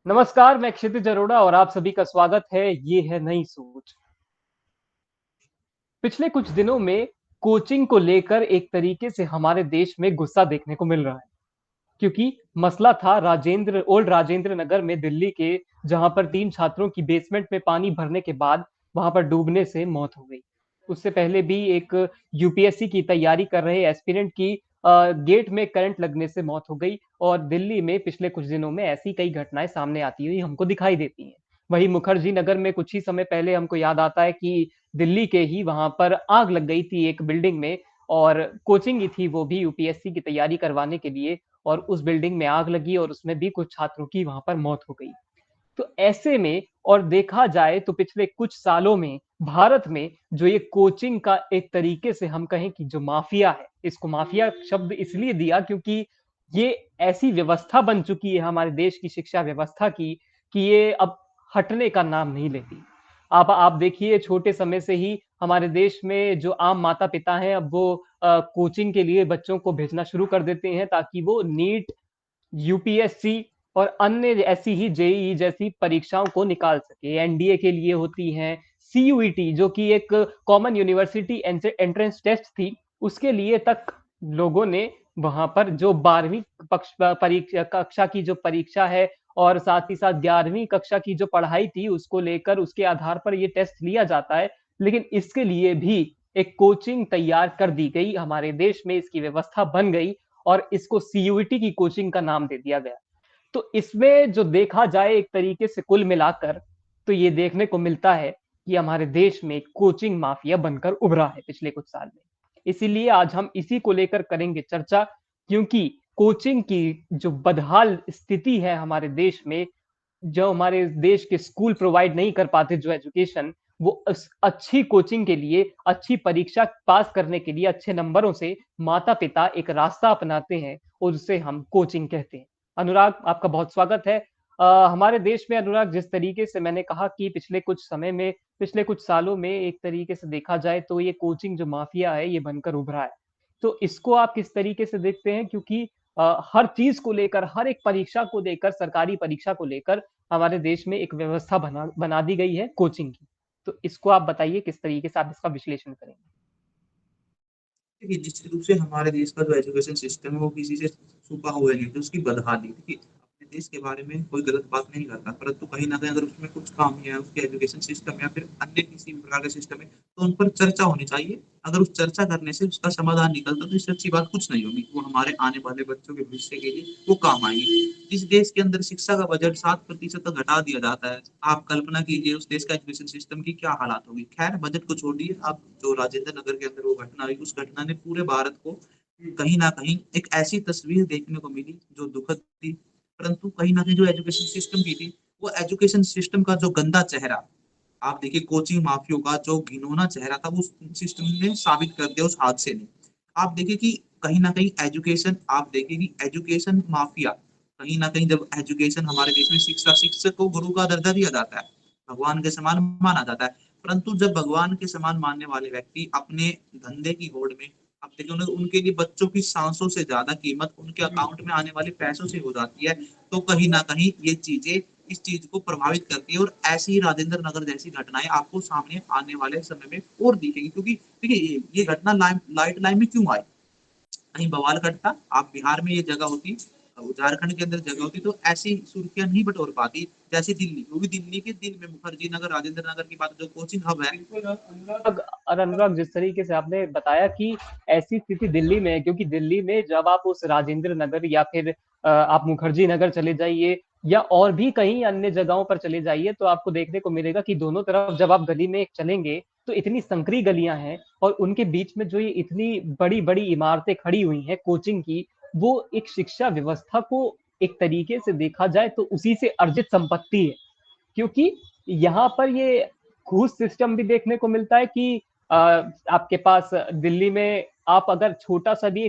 नमस्कार, मैं क्षितिज अरोड़ा और आप सभी का स्वागत है। ये है नई सोच। पिछले कुछ दिनों में कोचिंग को लेकर एक तरीके से हमारे देश में गुस्सा देखने को मिल रहा है, क्योंकि मसला था ओल्ड राजेंद्र नगर में दिल्ली के, जहां पर 3 छात्रों की बेसमेंट में पानी भरने के बाद वहां पर डूबने से मौत हो गई। उससे पहले भी एक यूपीएससी की तैयारी कर रहे एस्पिरेंट की गेट में करंट लगने से मौत हो गई और दिल्ली में पिछले कुछ दिनों में ऐसी कई घटनाएं सामने आती हुई हमको दिखाई देती हैं। वहीं मुखर्जी नगर में कुछ ही समय पहले हमको याद आता है कि दिल्ली के ही वहां पर आग लग गई थी एक बिल्डिंग में, और कोचिंग ही थी वो भी यूपीएससी की तैयारी करवाने के लिए, और उस बिल्डिंग में आग लगी और उसमें भी कुछ छात्रों की वहां पर मौत हो गई। तो ऐसे में और देखा जाए तो पिछले कुछ सालों में भारत में जो ये कोचिंग का एक तरीके से हम कहें कि जो माफिया है, इसको माफिया शब्द इसलिए दिया क्योंकि ये ऐसी व्यवस्था बन चुकी है हमारे देश की शिक्षा व्यवस्था की कि ये अब हटने का नाम नहीं लेती। आप देखिए, छोटे समय से ही हमारे देश में जो आम माता पिता हैं, अब वो कोचिंग के लिए बच्चों को भेजना शुरू कर देते हैं ताकि वो नीट, यूपीएससी और अन्य ऐसी ही जेईई जैसी परीक्षाओं को निकाल सके। एनडीए के लिए होती हैं, सीयूईटी जो कि एक कॉमन यूनिवर्सिटी एंट्रेंस टेस्ट थी, उसके लिए तक लोगों ने वहां पर जो 12वीं पक्ष परीक्षा कक्षा की जो परीक्षा है और साथ ही साथ 11वीं कक्षा की जो पढ़ाई थी उसको लेकर उसके आधार पर ये टेस्ट लिया जाता है। लेकिन इसके लिए भी एक कोचिंग तैयार कर दी गई, हमारे देश में इसकी व्यवस्था बन गई और इसको सीयूईटी की कोचिंग का नाम दे दिया गया। तो इसमें जो देखा जाए एक तरीके से कुल मिलाकर, तो ये देखने को मिलता है कि हमारे देश में कोचिंग माफिया बनकर उभरा है पिछले कुछ साल में। इसीलिए आज हम इसी को लेकर करेंगे चर्चा, क्योंकि कोचिंग की जो बदहाल स्थिति है हमारे देश में, जो हमारे देश के स्कूल प्रोवाइड नहीं कर पाते जो एजुकेशन, वो अच्छी कोचिंग के लिए, अच्छी परीक्षा पास करने के लिए अच्छे नंबरों से माता पिता एक रास्ता अपनाते हैं और उसे हम कोचिंग कहते हैं। अनुराग, आपका बहुत स्वागत है। हमारे देश में अनुराग, जिस तरीके से मैंने कहा कि पिछले कुछ सालों में एक तरीके से देखा जाए तो ये कोचिंग जो माफिया है ये बनकर उभरा है। तो इसको आप किस तरीके से देखते हैं, क्योंकि हर चीज को लेकर, हर एक परीक्षा को लेकर, सरकारी परीक्षा को लेकर हमारे देश में एक व्यवस्था बना दी गई है कोचिंग की। तो इसको आप बताइए किस तरीके से आप इसका विश्लेषण करेंगे। देखिए, निश्चित रूप से हमारे देश का जो एजुकेशन सिस्टम है वो किसी से छुपा हुआ नहीं है। उसकी बदहाली, देखिए, अपने देश के बारे में कोई गलत बात नहीं करता, परंतु कहीं ना कहीं अगर उसमें कुछ खामियां है, उसके एजुकेशन सिस्टम या फिर अन्य किसी भी प्रकार का सिस्टम है, तो उन पर चर्चा होनी चाहिए। अगर उस चर्चा करने से उसका समाधान निकलता तो इससे अच्छी बात कुछ नहीं होगी। वो हमारे आने वाले बच्चों के भविष्य के लिए वो काम आएगी। जिस देश के अंदर शिक्षा का बजट 7% तक घटा दिया जाता है, आप कल्पना कीजिए उस देश का एजुकेशन सिस्टम की क्या हालात होगी। खैर, बजट को छोड़िए, आप जो राजेंद्र नगर के अंदर वो घटना हुई, उस घटना ने पूरे भारत को कहीं ना कहीं एक ऐसी तस्वीर देखने को मिली जो दुखद थी। परंतु कहीं ना कहीं जो एजुकेशन सिस्टम की थी, वो एजुकेशन सिस्टम का जो गंदा चेहरा, आप देखिए, कोचिंग माफियों का जो घिनौना चेहरा था, वो सिस्टम ने साबित कर दिया उस हादसे ने। आप देखिए कि कहीं ना कहीं एजुकेशन, आप देखिए कि एजुकेशन माफिया, कहीं ना कहीं जब एजुकेशन हमारे देश में शिक्षा, शिक्षक को गुरु का दर्जा दिया जाता है, भगवान के समान माना जाता है। परंतु जब भगवान के समान मानने वाले व्यक्ति अपने धंधे की होड़ में, अब देखिए, उनके लिए बच्चों की सांसों से ज्यादा कीमत उनके अकाउंट में आने वाले पैसों से हो जाती है, तो कहीं ना कहीं ये चीजें इस चीज को प्रभावित करती है। और ऐसी ही राजेंद्र नगर जैसी घटनाएं आपको सामने आने वाले समय में और दिखेगी, क्योंकि देखिए, ये घटना लाइट लाइन में क्यों आई? कहीं बवाल करता, आप बिहार में ये जगह होती, झारखंड के अंदर जगह होती, तो ऐसी सुर्खियां नहीं बटोर पाती जैसे दिल्ली, क्योंकि दिल्ली के दिल में मुखर्जी नगर, राजेंद्र नगर की बात, जो कोचिंग हब है। अनुराग, और अनुराग, जिस तरीके से आपने बताया कि ऐसी स्थिति दिल्ली में है, क्योंकि दिल्ली में जब आप उस राजेंद्र नगर या फिर आप मुखर्जी नगर चले जाइए या और भी कहीं अन्य जगहों पर चले जाइए, तो आपको देखने को मिलेगा कि दोनों तरफ जब आप गली में चलेंगे तो इतनी संकरी गलियां हैं, और उनके बीच में जो ये इतनी बड़ी बड़ी इमारतें खड़ी हुई हैं कोचिंग की, वो एक शिक्षा व्यवस्था को एक तरीके से देखा जाए तो उसी से अर्जित संपत्ति है। क्योंकि यहाँ पर ये घूस सिस्टम भी देखने को मिलता है कि आपके पास दिल्ली में आप अगर छोटा सा भी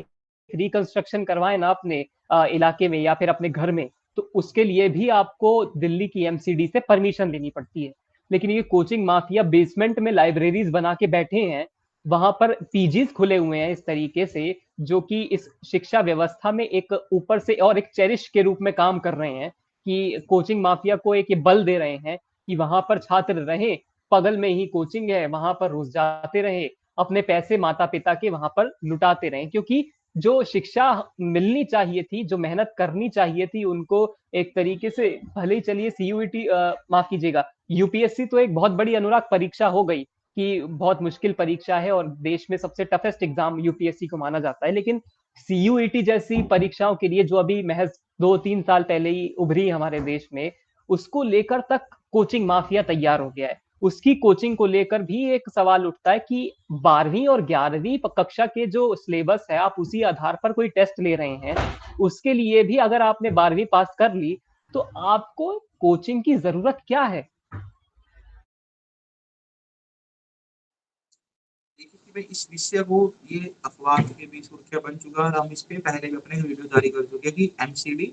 रिकंस्ट्रक्शन करवाएं ना अपने इलाके में या फिर अपने घर में, तो उसके लिए भी आपको दिल्ली की एमसीडी से परमिशन लेनी पड़ती है। लेकिन ये कोचिंग माफिया बेसमेंट में लाइब्रेरीज बना के बैठे हैं, वहां पर पीजीज खुले हुए हैं इस तरीके से, जो कि इस शिक्षा व्यवस्था में एक ऊपर से और एक चेरिश के रूप में काम कर रहे हैं, कि कोचिंग माफिया को एक ये बल दे रहे हैं कि वहां पर छात्र रहे, बगल में ही कोचिंग है, वहां पर रोज जाते रहे, अपने पैसे माता पिता के वहां पर लुटाते रहे, क्योंकि जो शिक्षा मिलनी चाहिए थी, जो मेहनत करनी चाहिए थी उनको, एक तरीके से भले ही चलिए सीयूईटी, माफ कीजिएगा, यूपीएससी तो एक बहुत बड़ी अनुराग परीक्षा हो गई कि बहुत मुश्किल परीक्षा है और देश में सबसे टफेस्ट एग्जाम यूपीएससी को माना जाता है, लेकिन सीयूईटी जैसी परीक्षाओं के लिए जो अभी महज 2-3 साल पहले ही उभरी हमारे देश में, उसको लेकर तक कोचिंग माफिया तैयार हो गया है। उसकी कोचिंग को लेकर भी एक सवाल उठता है कि 12वीं और 11वीं कक्षा के जो सिलेबस है, आप उसी आधार पर कोई टेस्ट ले रहे हैं, उसके लिए भी अगर आपने 12वीं पास कर ली तो आपको कोचिंग की जरूरत क्या है? देखिए कि भाई इस विषय को ये अखबार के भी सुर्खियां बन चुका है और हम इस पे पहले भी अपने वीडियो जारी कर चुके हैं कि एमसीडी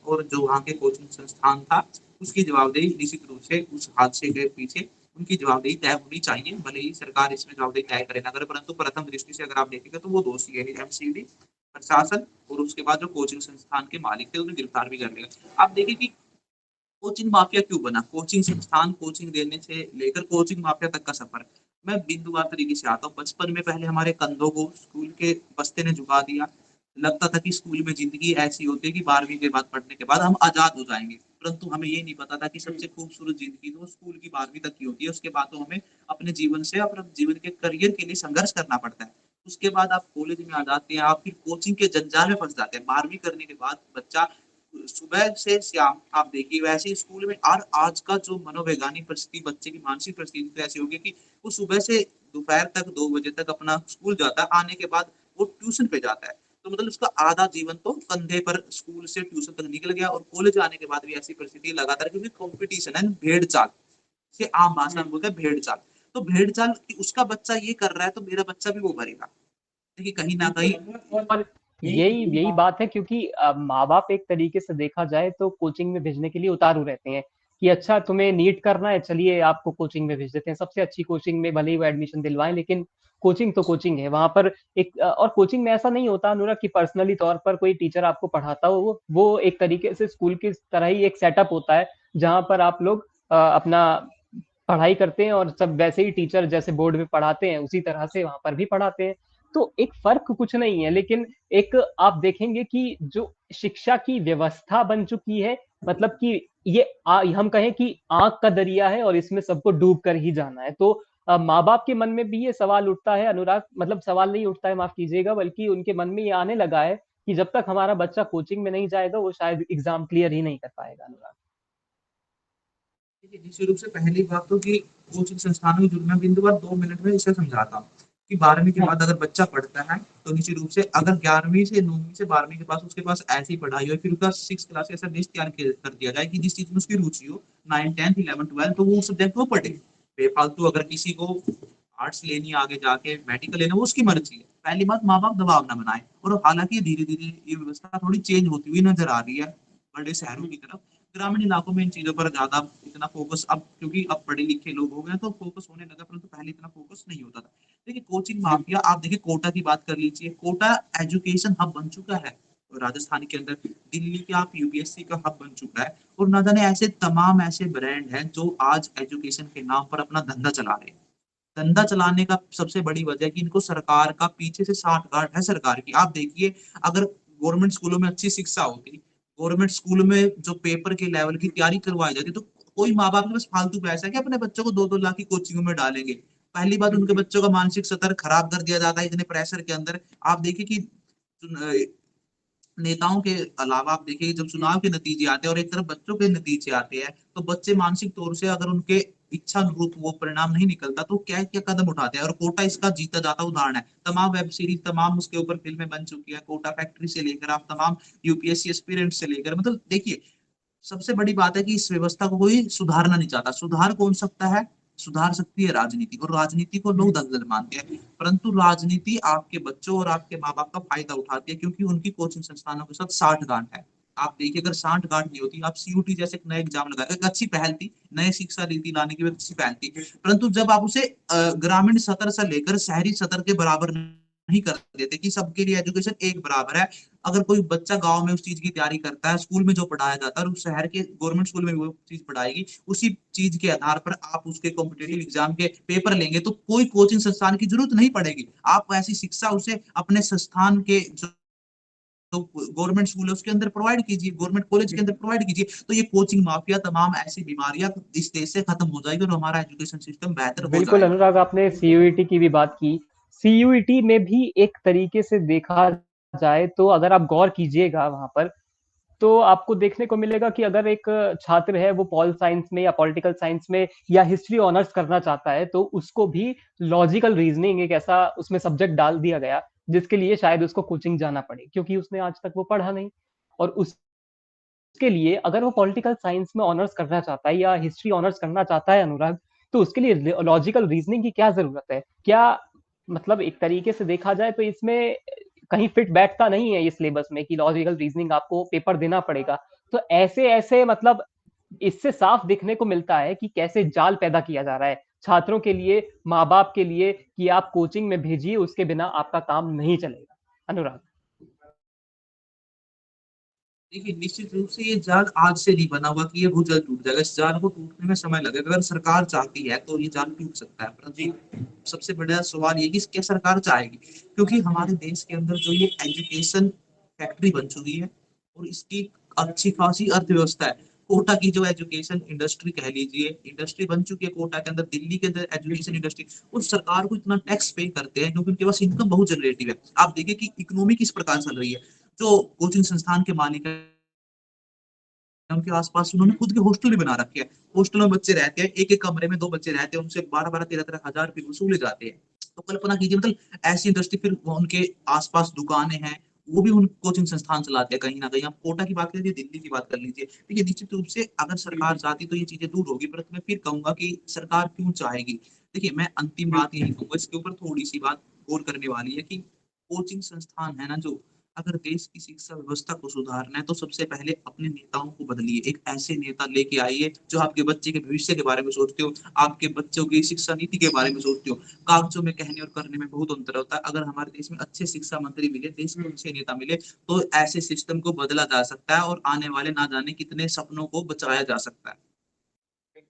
और जो वहाँ के कोचिंग संस्थान था उसकी जवाबदेही निश्चित रूप से उस हादसे के पीछे उनकी जवाबदेही तय होनी चाहिए। भले ही सरकार इसमें जवाबदेही तय करे ना करे, परंतु प्रथम दृष्टि से अगर आप देखेंगे तो वो दोषी है एमसीडी प्रशासन, और उसके बाद जो कोचिंग संस्थान के मालिक थे उन्हें गिरफ्तार भी कर लिया। आप देखिए कि कोचिंग माफिया क्यों बना, कोचिंग संस्थान कोचिंग देने से लेकर कोचिंग माफिया तक का सफर। मैं बिंदुवार तरीके से आता हूँ। बचपन में पहले हमारे कंधों को स्कूल के बस्ते ने झुका दिया। लगता था कि स्कूल में जिंदगी ऐसी होती है कि 12वीं के बाद पढ़ने के बाद हम आजाद हो जाएंगे, परंतु हमें ये नहीं पता था कि सबसे खूबसूरत जिंदगी तो स्कूल की 12वीं तक की होती है। उसके बाद तो हमें अपने जीवन से अपने जीवन के करियर के लिए संघर्ष करना पड़ता है। उसके बाद आप कॉलेज में आ जाते हैं, आप फिर कोचिंग के जंजाल में फंस जाते हैं। 12वीं करने के बाद बच्चा सुबह से शाम आप देखिए वैसे ही स्कूल में, और आज का जो मनोवैज्ञानिक परिस्थिति, बच्चे की मानसिक परिस्थिति तो ऐसी होगी कि वो सुबह से दोपहर तक 2 बजे तक अपना स्कूल जाता है, आने के बाद वो ट्यूशन पे जाता है। तो मतलब उसका आधा जीवन तो कंधे पर स्कूल से ट्यूशन तक निकल गया, और कॉलेज आने के बाद भी ऐसी परिस्थिति लगातार, क्योंकि कंपटीशन है, भेड़ चाल से आम भाषा में बोलते हैं, भेड़ चाल। तो भेड़ चाल कि उसका बच्चा ये कर रहा है तो मेरा बच्चा भी वो करेगा। देखिए कहीं ना कहीं और यही यही बात है, क्योंकि माँ बाप एक तरीके से देखा जाए तो कोचिंग में भेजने के लिए उतारू रहते हैं कि अच्छा तुम्हें नीट करना है, चलिए आपको कोचिंग में भेज देते हैं, सबसे अच्छी कोचिंग में भले ही वो एडमिशन दिलवाएं, लेकिन कोचिंग तो कोचिंग है वहां पर। एक और कोचिंग में ऐसा नहीं होता अनुराग कि पर्सनली तौर पर कोई टीचर आपको पढ़ाता हो, वो एक तरीके से स्कूल की तरह ही एक सेटअप होता है जहां पर आप लोग अपना पढ़ाई करते हैं, और सब वैसे ही टीचर जैसे बोर्ड में पढ़ाते हैं उसी तरह से वहां पर भी पढ़ाते हैं। तो एक फर्क कुछ नहीं है, लेकिन एक आप देखेंगे कि जो शिक्षा की व्यवस्था बन चुकी है, मतलब कि ये हम कहें कि आंख का दरिया है और इसमें सबको डूब कर ही जाना है। तो माँ बाप के मन में भी ये सवाल उठता है अनुराग, मतलब सवाल नहीं उठता है, माफ कीजिएगा, बल्कि उनके मन में ये आने लगा है कि जब तक हमारा बच्चा कोचिंग में नहीं जाएगा वो शायद एग्जाम क्लियर ही नहीं कर पाएगा अनुराग। देखिए, निश्चित रूप से पहली बात तो कि कोचिंग संस्थानों में जुड़ना, बिंदु पर 2 मिनट में इसे समझाता हूँ कि 12वीं के बाद अगर बच्चा पढ़ता है तो निश्चित रूप से अगर 11वीं से 9वीं से 12वीं के पास उसके पास ऐसी पढ़ाई हो, फिर उसका 6 क्लास ऐसा लिस्ट तैयार कर दिया जाए कि जिस चीज में उसकी रुचि हो, 9, 10, 11, 12, तो वो सब्जेक्ट वो पढ़े। बेफालतू अगर किसी को आर्ट्स लेनी है, आगे जाके मेडिकल लेना, वो उसकी मर्जी है। पहली बात, माँ बाप दबाव ना बनाए। और हालांकि धीरे धीरे ये व्यवस्था थोड़ी चेंज होती हुई नजर आ रही है बड़े शहरों की तरफ। ग्रामीण इलाकों में इन चीजों पर ज्यादा इतना फोकस, अब क्योंकि अब पढ़े लिखे लोग हो गए तो फोकस होने लगा, परंतु पहले इतना फोकस नहीं होता था। देखिए कोचिंग माफिया, आप देखिए कोटा की बात कर लीजिए, कोटा एजुकेशन हब बन चुका है राजस्थान के अंदर। दिल्ली के आप यूपीएससी का हब बन चुका है, और ना जाने ऐसे तमाम ऐसे ब्रांड हैं जो आज एजुकेशन के नाम पर अपना धंधा चला रहे हैं। धंधा चलाने का सबसे बड़ी वजह कि इनको सरकार का पीछे से साठ गांठ है सरकार की। आप देखिए, अगर गवर्नमेंट स्कूलों में अच्छी शिक्षा होती, गवर्नमेंट स्कूल में जो पेपर के लेवल की तैयारी करवाई जाती, तो कोई माँ बाप के पास फालतू पैसा है कि अपने बच्चों को 2-2 लाख की कोचिंग में डालेंगे। पहली बात, उनके बच्चों का मानसिक स्तर खराब कर दिया जाता है इतने प्रेशर के अंदर। आप देखिए कि नेताओं के अलावा आप देखिए जब चुनाव के नतीजे आते हैं और एक तरफ बच्चों के नतीजे आते हैं, तो बच्चे मानसिक तौर से, अगर उनके इच्छा अनुरूप वो परिणाम नहीं निकलता तो क्या क्या कदम उठाते हैं। और कोटा इसका जीता जाता उदाहरण है। तमाम वेब सीरीज, तमाम उसके ऊपर फिल्में बन चुकी है, कोटा फैक्ट्री से लेकर आप तमाम यूपीएससी एस्पिरेंट से लेकर, मतलब देखिए सबसे बड़ी बात है कि इस व्यवस्था को कोई सुधारना नहीं चाहता। सुधार कौन सकता है? सुधार सकती है राजनीति, और राजनीति को लोग दलदल मानते हैं, परंतु राजनीति आपके बच्चों और आपके माँ बाप का फायदा उठाती है, क्योंकि उनकी कोचिंग संस्थानों के साथ साठ गांठ है। आप देखिए, अगर साठ गांठ नहीं होती, आप सीयूटी जैसे एक नया एग्जाम लगाए, एक अच्छी पहल थी, नए शिक्षा नीति लाने की भी अच्छी पहल थी, परंतु जब आप उसे ग्रामीण सतर से लेकर शहरी सतर के बराबर नहीं कर देते कि सबके लिए एजुकेशन एक बराबर है। अगर कोई बच्चा गांव में उस चीज की तैयारी करता है, स्कूल में जो पढ़ाया जाता है और उस शहर के गवर्नमेंट स्कूल में वो चीज पढ़ाएगी, उसी चीज के आधार पर आप उसके कॉम्पिटेटिव एग्जाम के पेपर लेंगे तो कोई कोचिंग संस्थान की जरूरत नहीं पड़ेगी। आप ऐसी शिक्षा उसे अपने संस्थान के जो गवर्नमेंट स्कूल है उसके अंदर प्रोवाइड कीजिए, गवर्नमेंट कॉलेज के अंदर प्रोवाइड कीजिए। तो ये कोचिंग माफिया, तमाम ऐसी बीमारियां इस देश से खत्म हो जाएगी और हमारा एजुकेशन सिस्टम बेहतर हो बिल्कुल जाएगा। अनुराग, आपने सीयूईटी की भी बात की। सीयूईटी में भी एक तरीके से देखा जाए तो अगर आप गौर कीजिएगा वहां पर, तो आपको देखने को मिलेगा कि अगर एक छात्र है वो पॉल साइंस में या पॉलिटिकल साइंस में या हिस्ट्री ऑनर्स करना चाहता है, तो उसको भी लॉजिकल रीजनिंग एक ऐसा उसमें सब्जेक्ट डाल दिया गया जिसके लिए शायद उसको कोचिंग जाना पड़े, क्योंकि उसने आज तक वो पढ़ा नहीं। और उसके लिए अगर वो पॉलिटिकल साइंस में ऑनर्स करना चाहता है या हिस्ट्री ऑनर्स करना चाहता है अनुराग, तो उसके लिए लॉजिकल रीजनिंग की क्या जरूरत है? क्या मतलब एक तरीके से देखा जाए तो इसमें कहीं फिट बैठता नहीं है ये सिलेबस में कि लॉजिकल रीजनिंग आपको पेपर देना पड़ेगा। तो ऐसे ऐसे मतलब इससे साफ देखने को मिलता है कि कैसे जाल पैदा किया जा रहा है छात्रों के लिए, माँ बाप के लिए, कि आप कोचिंग में भेजिए, उसके बिना आपका काम नहीं चलेगा। अनुराग। देखिए, निश्चित रूप से ये जाल आज से नहीं बना हुआ कि ये बहुत जल्द टूट जाएगा। इस जाल को टूटने में समय लगेगा। अगर सरकार चाहती है तो ये जाल टूट सकता है, परंतु सबसे बड़ा सवाल ये कि क्या सरकार चाहेगी, क्योंकि हमारे देश के अंदर जो ये एजुकेशन फैक्ट्री बन चुकी है और इसकी अच्छी खासी अर्थव्यवस्था है। कोटा की जो एजुकेशन इंडस्ट्री कह लीजिए, इंडस्ट्री बन चुकी है कोटा के अंदर, दिल्ली के अंदर एजुकेशन इंडस्ट्री, और सरकार को इतना टैक्स पे करते हैं क्योंकि उनके पास इनकम बहुत जनरेटिव है। आप देखिए कि इकोनॉमी किस प्रकार चल रही है। जो कोचिंग संस्थान के मालिक है, उनके आसपास उन्होंने खुद के हॉस्टल भी बना रखे हैं। हॉस्टल में बच्चे रहते हैं, एक एक कमरे में दो बच्चे रहते हैं, उनसे 12-13 हजार रुपये वसूले जाते हैं। तो कल्पना कीजिए, मतलब ऐसी इंडस्ट्री, फिर उनके आसपास दुकानें हैं, वो भी उन कोचिंग संस्थान चलाते हैं कहीं ना कहीं। आप कोटा की बात कर लीजिए, दिल्ली की बात कर लीजिए। देखिए, निश्चित रूप से अगर सरकार चाहती तो ये चीजें दूर होगी, पर मैं फिर कहूंगा कि सरकार क्यों चाहेगी। देखिए, मैं अंतिम बात यही कहूंगा, इसके ऊपर थोड़ी सी बात गौर करने वाली है कि कोचिंग संस्थान है ना, जो अगर देश की शिक्षा व्यवस्था को सुधारना है तो सबसे पहले अपने नेताओं को बदलिए। एक ऐसे नेता लेके आइए जो आपके बच्चे के भविष्य के बारे में सोचते हो, आपके बच्चों की शिक्षा नीति के बारे में सोचते हो। कागजों में कहने और करने में बहुत अंतर होता है। अगर हमारे देश में अच्छे शिक्षा मंत्री मिले, देश में अच्छे नेता मिले, तो ऐसे सिस्टम को बदला जा सकता है और आने वाले ना जाने कितने सपनों को बचाया जा सकता है।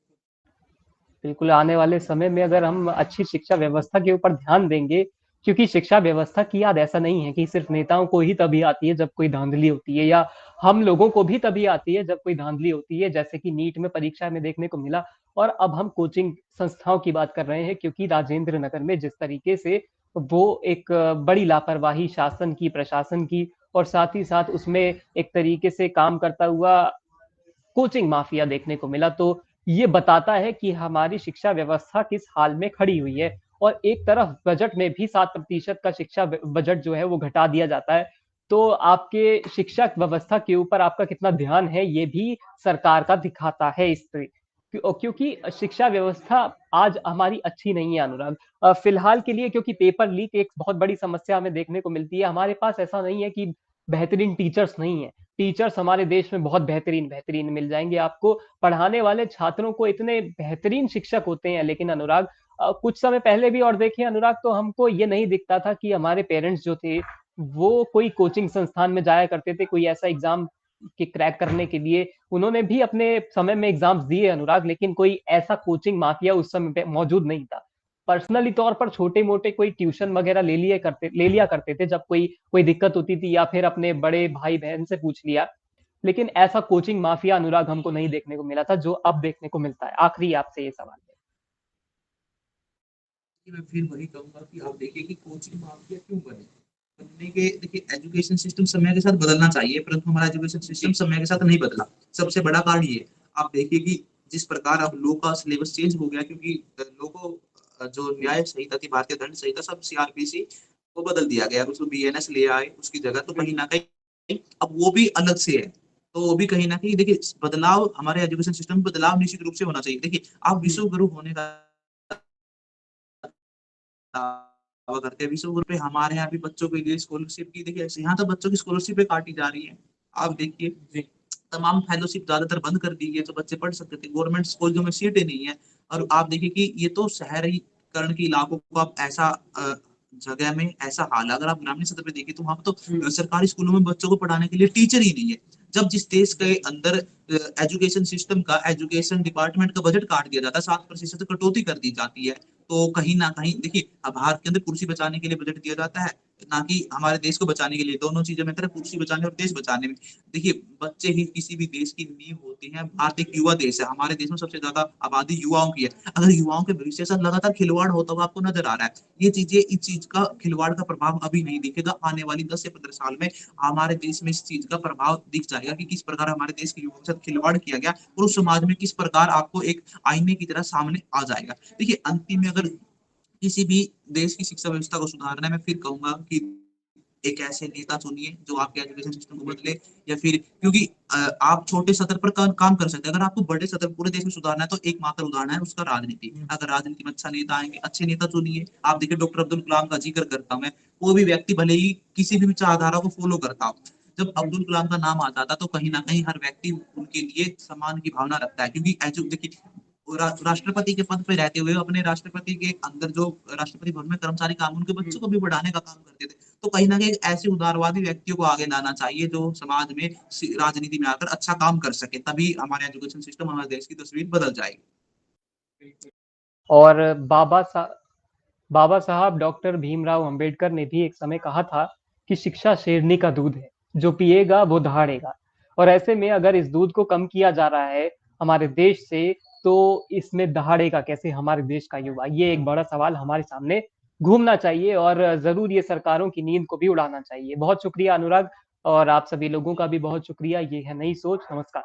बिल्कुल, आने वाले समय में अगर हम अच्छी शिक्षा व्यवस्था के ऊपर ध्यान देंगे, क्योंकि शिक्षा व्यवस्था की याद ऐसा नहीं है कि सिर्फ नेताओं को ही तभी आती है जब कोई धांधली होती है, या हम लोगों को भी तभी आती है जब कोई धांधली होती है, जैसे कि नीट में परीक्षा में देखने को मिला। और अब हम कोचिंग संस्थाओं की बात कर रहे हैं, क्योंकि राजेंद्र नगर में जिस तरीके से वो एक बड़ी लापरवाही शासन की, प्रशासन की, और साथ ही साथ उसमें एक तरीके से काम करता हुआ कोचिंग माफिया देखने को मिला, तो ये बताता है कि हमारी शिक्षा व्यवस्था किस हाल में खड़ी हुई है। और एक तरफ बजट में भी 7% का शिक्षा बजट जो है वो घटा दिया जाता है। तो आपके शिक्षा व्यवस्था के ऊपर आपका कितना ध्यान है ये भी सरकार का दिखाता है इस क्योंकि शिक्षा व्यवस्था आज हमारी अच्छी नहीं है अनुराग। फिलहाल के लिए, क्योंकि पेपर लीक एक बहुत बड़ी समस्या हमें देखने को मिलती है। हमारे पास ऐसा नहीं है कि बेहतरीन टीचर्स नहीं है। टीचर्स हमारे देश में बहुत बेहतरीन बेहतरीन मिल जाएंगे आपको। पढ़ाने वाले छात्रों को इतने बेहतरीन शिक्षक होते हैं, लेकिन अनुराग कुछ समय पहले भी और देखें अनुराग, तो हमको ये नहीं दिखता था कि हमारे पेरेंट्स जो थे वो कोई कोचिंग संस्थान में जाया करते थे कोई ऐसा एग्जाम के क्रैक करने के लिए। उन्होंने भी अपने समय में एग्जाम्स दिए अनुराग, लेकिन कोई ऐसा कोचिंग माफिया उस समय पे मौजूद नहीं था। पर्सनली तौर पर छोटे मोटे कोई ट्यूशन वगैरह ले लिया करते थे जब कोई कोई दिक्कत होती थी, या फिर अपने बड़े भाई बहन से पूछ लिया। लेकिन ऐसा कोचिंग माफिया अनुराग हमको नहीं देखने को मिला था जो अब देखने को मिलता है। आखिरी आपसे ये सवाल है। मैं फिर वही कहूंगा कि आप देखिए कि कोचिंग माफिया क्यों बने। बनने के, देखिए, एजुकेशन सिस्टम समय के साथ बदलना चाहिए, परंतु हमारा एजुकेशन सिस्टम समय के साथ नहीं बदला। सबसे बड़ा कारण ये, आप देखिए कि जिस प्रकार अब लॉ का सिलेबस चेंज हो गया, क्योंकि लॉ को जो न्याय संहिता थी, भारतीय दंड संहिता, सब सीआरपीसी को बदल दिया गया, उसको बीएनएस ले आए उसकी जगह। तो कहीं ना कहीं अब वो भी अलग से है। तो वो भी कहीं ना कहीं, देखिए, बदलाव हमारे एजुकेशन सिस्टम में बदलाव निश्चित रूप से होना चाहिए। देखिए, आप विश्व गुरु होने का दावा करते हैं, 20 रुपए हमारे यहाँ भी बच्चों के लिए स्कॉलरशिप की, देखिए यहाँ तो बच्चों की स्कॉलरशिप काटी जा रही है। आप देखिए, तमाम फेलोशिप ज्यादातर बंद कर दी है जो बच्चे पढ़ सकते थे। गवर्नमेंट कॉलेजों में सीटें नहीं है। और आप देखिए कि ये तो शहरीकरण के इलाकों को आप ऐसा जगह में ऐसा हाल है। अगर आप ग्रामीण सतह पे देखें तो वहाँ पे तो सरकारी स्कूलों में बच्चों को पढ़ाने के लिए टीचर ही नहीं है। जब जिस देश के अंदर एजुकेशन सिस्टम का, एजुकेशन डिपार्टमेंट का बजट काट दिया जाता है, 7% कटौती कर दी जाती है, तो कहीं न कहीं देखिए, अब भारत के अंदर कुर्सी बचाने के लिए बजट दिया जाता है, ना कि हमारे देश को बचाने के लिए। दोनों चीज़ें में अंतर है, कुर्सी बचाने और देश बचाने में। देखिए, बच्चे ही किसी भी देश की नींव होते हैं। भारत एक युवा देश है, हमारे देश में सबसे ज़्यादा आबादी युवाओं की है। अगर युवाओं के भविष्य के साथ लगातार खिलवाड़ होता हुआ आपको नज़र आ रहा है, ये चीज़ें, इस चीज़ का खिलवाड़ का प्रभाव अभी नहीं दिखेगा, आने वाली 10 से 15 साल में हमारे देश में इस चीज़ का प्रभाव दिख जाएगा कि किस प्रकार हमारे देश के युवाओं के साथ खिलवाड़ किया गया और उस समाज में किस प्रकार आपको एक आईने की तरह सामने आ जाएगा। देखिए, अंतिम में अगर किसी भी देश की शिक्षा व्यवस्था को सुधारना है, मैं फिर कहूँगा कि एक ऐसे नेता चुनिए जो आपके एजुकेशन सिस्टम को बदले, या फिर क्योंकि आप छोटे स्तर पर काम कर सकते हैं। अगर आपको बड़े स्तर पूरे देश में सुधारना है तो एकमात्र उदाहरण है उसका राजनीति। अगर राजनीति में अच्छा नेता आएँगे, अच्छे नेता चुनिए। आप देखिए, डॉक्टर अब्दुल कलाम का ज़िक्र करता हूँ मैं, कोई भी व्यक्ति भले ही किसी भी विचारधारा को फ़ॉलो करता हो, जब अब्दुल कलाम का नाम आता था तो कहीं न कहीं हर व्यक्ति उनके लिए सम्मान की भावना रखता है, क्योंकि देखिए, राष्ट्रपति के पद पे रहते हुए अपने राष्ट्रपति के अंदर जो राष्ट्रपति भवन में कर्मचारी काम, उनके बच्चों को भी पढ़ाने का काम करते थे। तो कहीं न कहीं ऐसे उदारवादी व्यक्तियों को आगे लाना चाहिए जो समाज में राजनीति में आकर अच्छा काम कर सके, तभी हमारे एजुकेशन सिस्टम, हमारे देश की तस्वीर बदल जाएगी। और बाबा साहब डॉक्टर भीमराव अंबेडकर ने भी एक समय कहा था कि शिक्षा शेरनी का दूध है, जो पिएगा वो दहाड़ेगा। और ऐसे में अगर इस दूध को कम किया जा रहा है हमारे देश से, तो इसमें दहाड़ेगा कैसे हमारे देश का युवा? ये एक बड़ा सवाल हमारे सामने घूमना चाहिए और ज़रूर ये सरकारों की नींद को भी उड़ाना चाहिए। बहुत शुक्रिया अनुराग, और आप सभी लोगों का भी बहुत शुक्रिया। ये है नई सोच। नमस्कार।